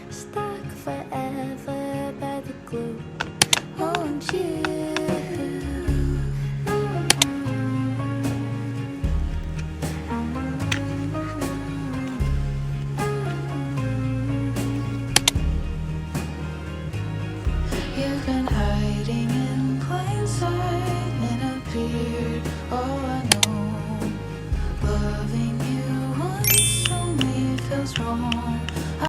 stuck forever by the glue. Won't you? You've been hiding in plain sight and appeared all